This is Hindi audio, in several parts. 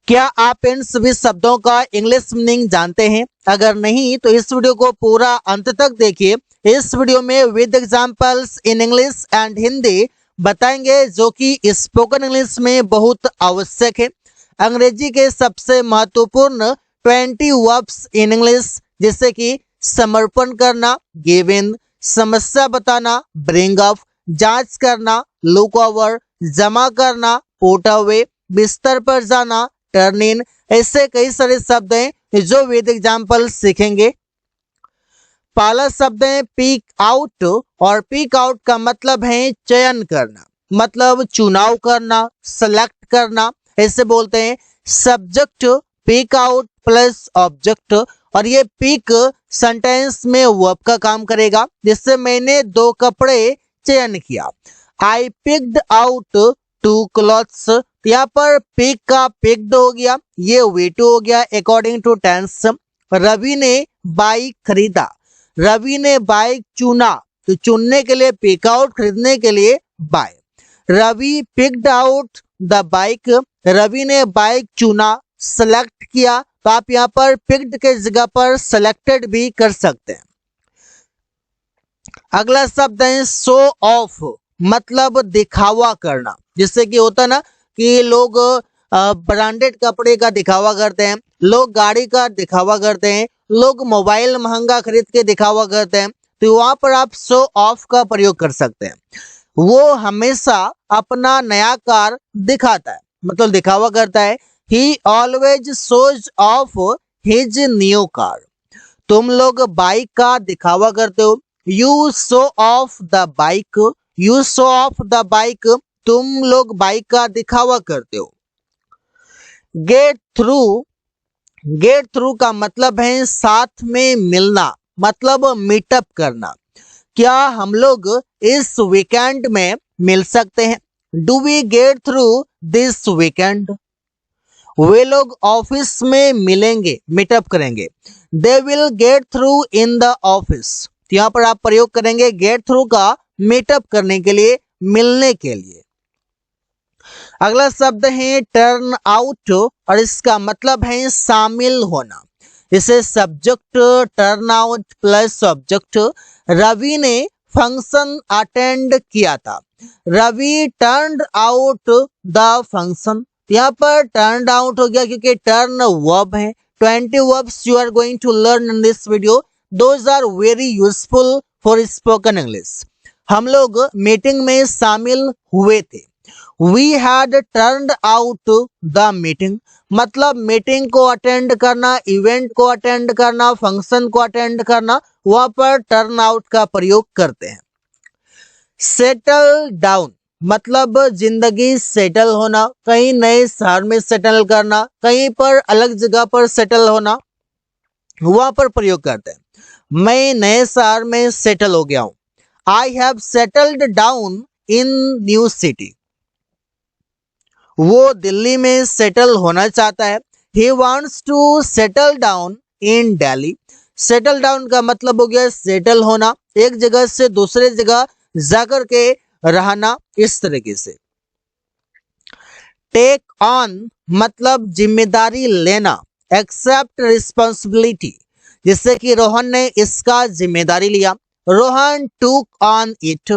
क्या आप इन सभी शब्दों का इंग्लिश मीनिंग जानते हैं? अगर नहीं तो इस वीडियो को पूरा अंत तक देखिए। इस वीडियो में with examples in English and Hindi बताएंगे जो कि स्पोकन इंग्लिश में बहुत आवश्यक है। अंग्रेजी के सबसे महत्वपूर्ण 20 वर्ब्स इन इंग्लिश जैसे कि समर्पण करना, गिव इन, समस्या बताना, ब्रिंग अप, जांच करना, लुक ओवर, जमा करना, पुट अवे, बिस्तर पर जाना, टर्न इन, ऐसे कई सारे शब्द हैं जो विद एग्जाम्पल सीखेंगे। पहला शब्द है पिक आउट, और पिक आउट का मतलब है चयन करना, मतलब चुनाव करना, सेलेक्ट करना, ऐसे बोलते हैं। Subject pick out plus object, और ये पिक सेंटेंस में वर्ब का काम करेगा। जिससे मैंने 2 कपड़े चयन किया, आई पिक्ड आउट 2 क्लॉथ्स। यहाँ पर पिक का पिक्ड हो गया, ये V2 हो गया अकॉर्डिंग टू टेंस। रवि ने बाइक खरीदा, रवि ने बाइक चुना, तो चुनने के लिए पिक आउट, खरीदने के लिए buy. Ravi picked out the bike, Ravi ने बाइक चुना, सेलेक्ट किया, तो आप यहाँ पर पिक्ड के जगह पर सेलेक्टेड भी कर सकते हैं। अगला शब्द है शो ऑफ, मतलब दिखावा करना। जिससे कि होता ना कि लोग ब्रांडेड कपड़े का दिखावा करते हैं, लोग गाड़ी का दिखावा करते हैं, लोग मोबाइल महंगा खरीद के दिखावा करते हैं, तो वहां पर आप शो ऑफ का प्रयोग कर सकते हैं। वो हमेशा अपना नया कार दिखाता है, मतलब दिखावा करता है। ही always shows of his new car, तुम लोग बाइक का दिखावा करते हो। You show off the bike, you show off the bike, तुम लोग बाइक का दिखावा करते हो। गेट थ्रू, गेट थ्रू का मतलब है साथ में मिलना, मतलब मीटअप करना। क्या हम लोग इस वीकेंड में मिल सकते हैं? Do we get through this weekend? वे लोग ऑफिस में मिलेंगे, मीटअप करेंगे। They will get through in the office, यहाँ पर आप प्रयोग करेंगे गेट थ्रू का मीटअप करने के लिए, मिलने के लिए। अगला शब्द है टर्न आउट, और इसका मतलब है शामिल होना। इसे subject turn out plus object. Ravi ने फंक्शन अटेंड किया था, Ravi turn out the function. यहाँ पर टर्न आउट हो गया क्योंकि टर्न वर्ब है। 20 verbs you are going to learn in this video, those are very useful for spoken English. हम लोग मीटिंग में शामिल हुए थे। We had turned out the meeting, मतलब मीटिंग को अटेंड करना, इवेंट को अटेंड करना, फंक्शन को अटेंड करना, वहां पर टर्न आउट का प्रयोग करते हैं। सेटल डाउन, मतलब जिंदगी सेटल होना, कहीं नए शहर में सेटल करना, कहीं पर अलग जगह पर सेटल होना, वहां पर प्रयोग करते हैं। मैं नए शहर में सेटल हो गया हूं। I have settled down in new city, वो दिल्ली में सेटल होना चाहता है। He wants to settle down in Delhi. Settle down का मतलब हो गया सेटल होना, एक जगह से दूसरे जगह जाकर के रहना, इस तरीके से। टेक ऑन मतलब जिम्मेदारी लेना, एक्सेप्ट रिस्पॉन्सिबिलिटी। जिससे कि रोहन ने इसका जिम्मेदारी लिया, रोहन टूक ऑन इट।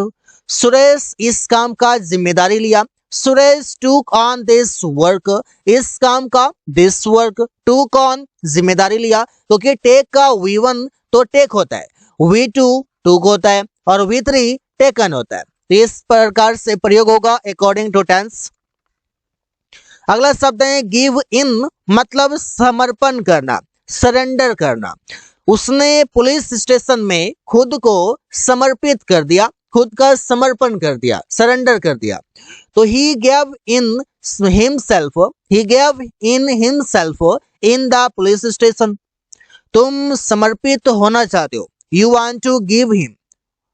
सुरेश इस काम का जिम्मेदारी लिया, सुरेश टूक ऑन दिस वर्क, इस काम का दिस वर्क। टूक ऑन जिम्मेदारी लिया, क्योंकि टेक का V1 तो टेक होता है, V2 टूक होता है, और V3 टेकन होता है। तो इस प्रकार से प्रयोग होगा अकॉर्डिंग टू टेंस। अगला शब्द है गिव इन, मतलब समर्पण करना, सरेंडर करना। उसने पुलिस स्टेशन में खुद को समर्पित कर दिया, खुद का समर्पण कर दिया, सरेंडर कर दिया। तो he gave in himself, he gave in himself in the police station. तुम समर्पित होना चाहते हो, you want to give him,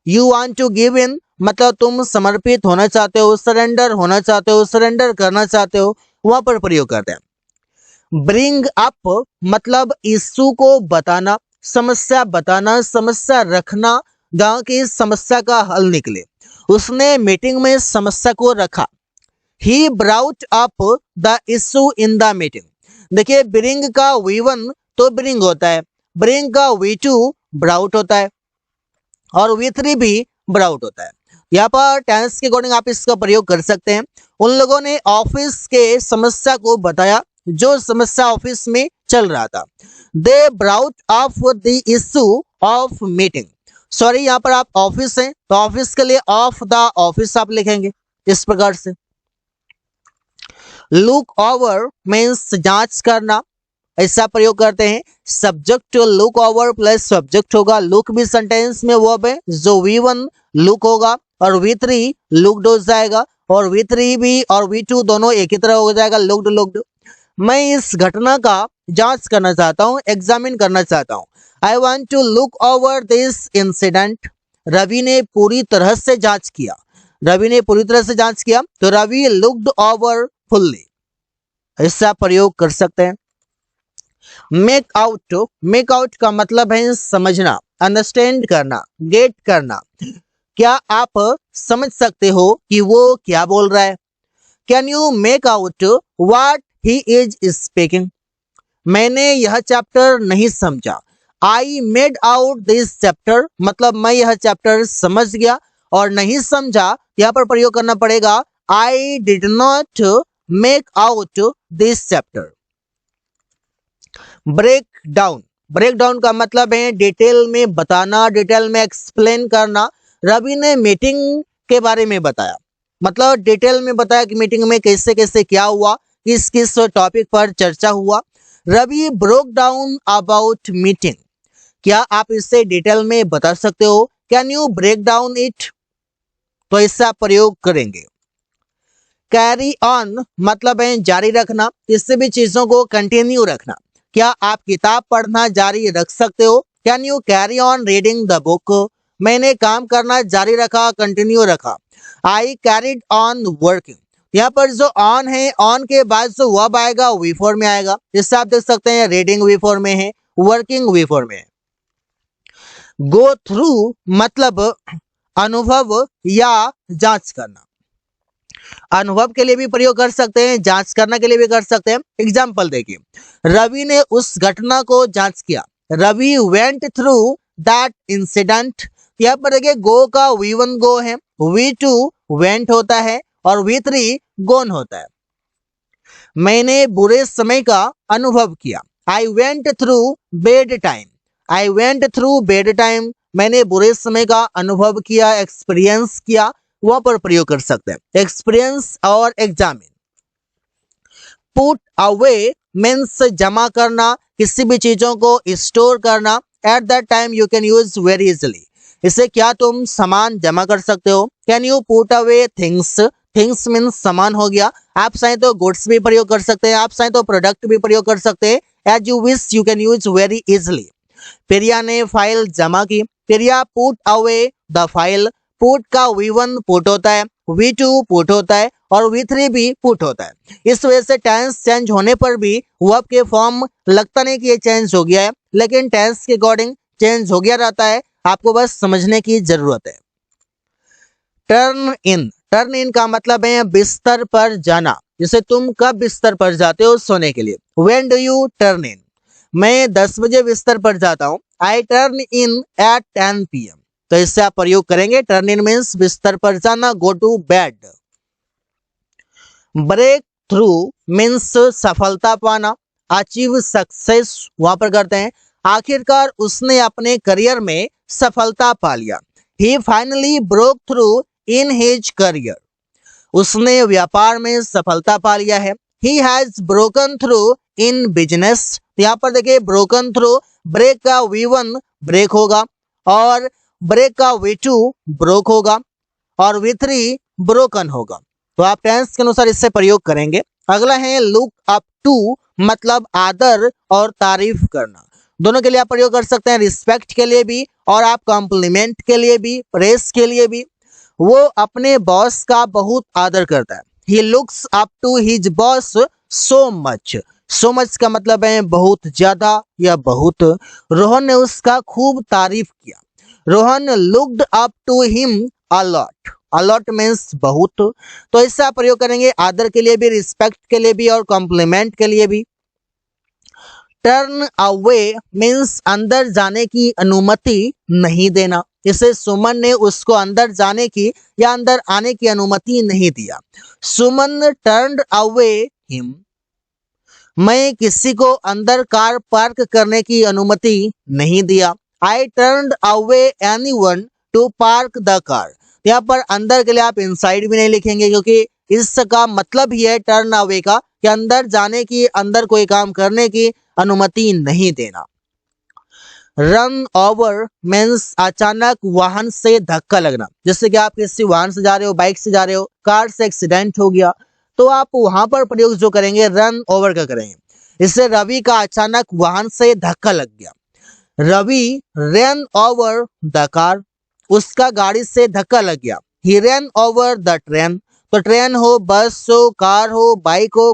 you want to give in, मतलब तुम समर्पित होना चाहते हो, सरेंडर होना चाहते हो, सरेंडर करना चाहते हो, वहां पर प्रयोग करते हैं। ब्रिंग अप मतलब इश्यू को बताना, समस्या बताना, समस्या रखना, जहां की समस्या का हल निकले। उसने मीटिंग में समस्या को रखा। He brought up the issue in the meeting. देखिए ब्रिंग का V1 तो ब्रिंग होता है, ब्रिंग का V2 ब्राउट होता है और V3 भी ब्राउट होता है। यहाँ पर टेंस के अकॉर्डिंग आप इसका प्रयोग कर सकते हैं। उन लोगों ने ऑफिस के समस्या को बताया, जो समस्या ऑफिस में चल रहा था। They brought off the issue of meeting. Sorry, यहाँ पर आप ऑफिस हैं तो ऑफिस के लिए ऑफ द ऑफिस आप लिखेंगे इस प्रकार से। लुक ओवर मीन्स जांच करना, ऐसा प्रयोग करते हैं। Subject look over plus subject होगा। लुक भी सेंटेंस में वर्ब है, जो V1 लुक होगा और V3 लुक्ड हो जाएगा और V3 भी और V2 दोनों एक ही तरह हो जाएगा, लुक्ड लुक्ड। मैं इस घटना का जांच करना चाहता हूँ, एग्जामिन करना चाहता हूँ। I want to look over this incident. Ravi ने पूरी तरह से जांच किया, रवि ने पूरी तरह से जांच किया तो रवि लुक्ड ओवर फुल्ली, ऐसा प्रयोग कर सकते हैं। मेक आउट, मेक आउट का मतलब है समझना, अंडरस्टैंड करना, गेट करना। क्या आप समझ सकते हो कि वो क्या बोल रहा है? Can you make out what he is speaking? मैंने यह चैप्टर नहीं समझा। I made out this chapter, मतलब मैं यह चैप्टर समझ गया और नहीं समझा, यहाँ पर प्रयोग करना पड़ेगा I did not make out this chapter. Break down, break down का मतलब है डिटेल में बताना, डिटेल में एक्सप्लेन करना। रवि ने मीटिंग के बारे में बताया, मतलब डिटेल में बताया कि मीटिंग में कैसे कैसे क्या हुआ, किस किस टॉपिक पर चर्चा हुआ। Ravi broke down about meeting. क्या आप इसे डिटेल में बता सकते हो? Can you break down it? तो इसका प्रयोग करेंगे। कैरी ऑन मतलब है जारी रखना, किसी भी चीजों को कंटिन्यू रखना। क्या आप किताब पढ़ना जारी रख सकते हो? Can you carry on reading the book? मैंने काम करना जारी रखा, कंटिन्यू रखा। आई कैरिड ऑन वर्किंग। यहाँ पर जो ऑन है, ऑन के बाद जो वर्ब आएगा V4 में आएगा। इससे आप देख सकते हैं रीडिंग V4 में है, वर्किंग V4 में है। गो थ्रू मतलब अनुभव या जांच करना, अनुभव के लिए भी प्रयोग कर सकते हैं, जांच करने के लिए भी कर सकते हैं। एग्जाम्पल देखिए, रवि ने उस घटना को जांच किया। Ravi went through that incident. यहाँ पर देखिए गो का V1 गो है, V2 वेंट होता है और V3 गोन होता है। मैंने बुरे समय का अनुभव किया। I went through bad time, I went through bad time, मैंने बुरे समय का अनुभव किया, एक्सपीरियंस किया, वहां पर प्रयोग कर सकते हैं एक्सपीरियंस और एग्जामिन। पुट अवे मीन्स जमा करना, किसी भी चीजों को स्टोर करना। At that time you can use very easily. इसे क्या तुम सामान जमा कर सकते हो? Can you put away things? Things means सामान हो गया। आप चाहे तो गुड्स भी प्रयोग कर सकते हैं, आप चाहे तो प्रोडक्ट भी प्रयोग कर सकते हैं। As you wish you can use very easily. Priya ने फाइल जमा की। Priya put away the file. Put का V1 पुट होता है, V2 पुट होता है और V3 भी पुट होता है। इस वजह से टेंस चेंज होने पर भी वर्ब के फॉर्म लगता नहीं कि ये चेंज हो गया है, लेकिन टेंस के अकॉर्डिंग चेंज हो गया रहता है। आपको बस समझने की जरूरत है। टर्न इन, टर्न इन का मतलब है बिस्तर पर जाना। जैसे तुम कब बिस्तर पर जाते हो सोने के लिए? When do you turn in? मैं 10 बजे बिस्तर पर जाता हूँ। I turn in at 10 PM। तो इससे आप प्रयोग करेंगे टर्न इन मीन्स बिस्तर पर जाना, go to bed. Break through means सफलता पाना, अचीव सक्सेस वहां पर करते हैं। आखिरकार उसने अपने करियर में सफलता पा लिया। He finally broke through in his career. उसने व्यापार में सफलता पा लिया है। He has broken through in business. यहाँ पर देखिए ब्रोकन थ्रू, ब्रेक का V1 ब्रेक होगा और ब्रेक का V2 ब्रोक होगा और V3 ब्रोकन होगा। तो आप टेंस के अनुसार इससे प्रयोग करेंगे। अगला है लुक अप टू, मतलब आदर और तारीफ करना। दोनों के लिए आप प्रयोग कर सकते हैं, रिस्पेक्ट के लिए भी और आप कॉम्प्लीमेंट के लिए भी, प्रेस के लिए भी। वो अपने बॉस का बहुत आदर करता है। He looks up to his boss so much. So much का मतलब है बहुत ज्यादा या बहुत। रोहन ने उसका खूब तारीफ किया। Rohan looked up to him a lot. A lot means बहुत। तो इसका प्रयोग करेंगे आदर के लिए भी, रिस्पेक्ट के लिए भी और कॉम्प्लीमेंट के लिए भी। टर्न अवे मीन्स अंदर जाने की अनुमति नहीं देना। इसे सुमन ने उसको अंदर जाने की या अंदर आने की अनुमति नहीं दिया। सुमन टर्न अवे हिम। मैं किसी को अंदर कार पार्क करने की अनुमति नहीं दिया। I turn away anyone to park the car. यहाँ पर अंदर के लिए आप इनसाइड भी नहीं लिखेंगे, क्योंकि इसका मतलब ही है टर्न अवे का कि अंदर जाने की, अंदर कोई काम करने की अनुमति नहीं देना। रन ओवर मीन्स अचानक वाहन से धक्का लगना। जैसे कि आप किसी वाहन से जा रहे हो, बाइक से जा रहे हो, कार से एक्सीडेंट हो गया, तो आप वहां पर प्रयोग जो करेंगे रन ओवर का करेंगे। इससे रवि का अचानक वाहन से धक्का लग गया। Ravi run over the car. उसका गाड़ी से धक्का लग गया। He run over the train. तो ट्रेन हो, बस हो, कार हो, बाइक हो,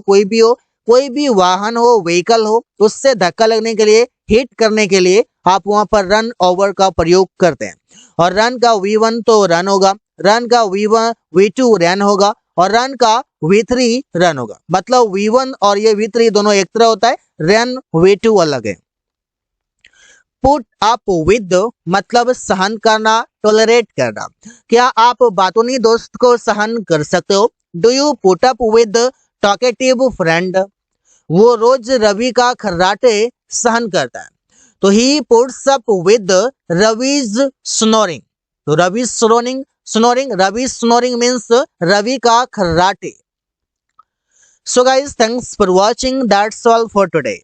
कोई भी वाहन हो, व्हीकल हो, उससे धक्का लगने के लिए, हिट करने के लिए आप वहां पर रन ओवर का प्रयोग करते हैं। और रन का V1 तो रन होगा, रन का V1 V2 रन होगा और रन का V3 रन होगा। मतलब V1 और ये V3 दोनों एक तरह होता है, रन V2 अलग है। पुट अप विद मतलब सहन करना, टॉलरेट करना। क्या आप बातूनी दोस्त को सहन कर सकते हो? Do you put up with talkative friend? वो रोज रवि का खर्राटे सहन करता है। तो he puts up with Ravi's snoring. तो रवि स्नोरिंग मीन्स रवि का खर्राटे। So guys, thanks for watching. That's all for today.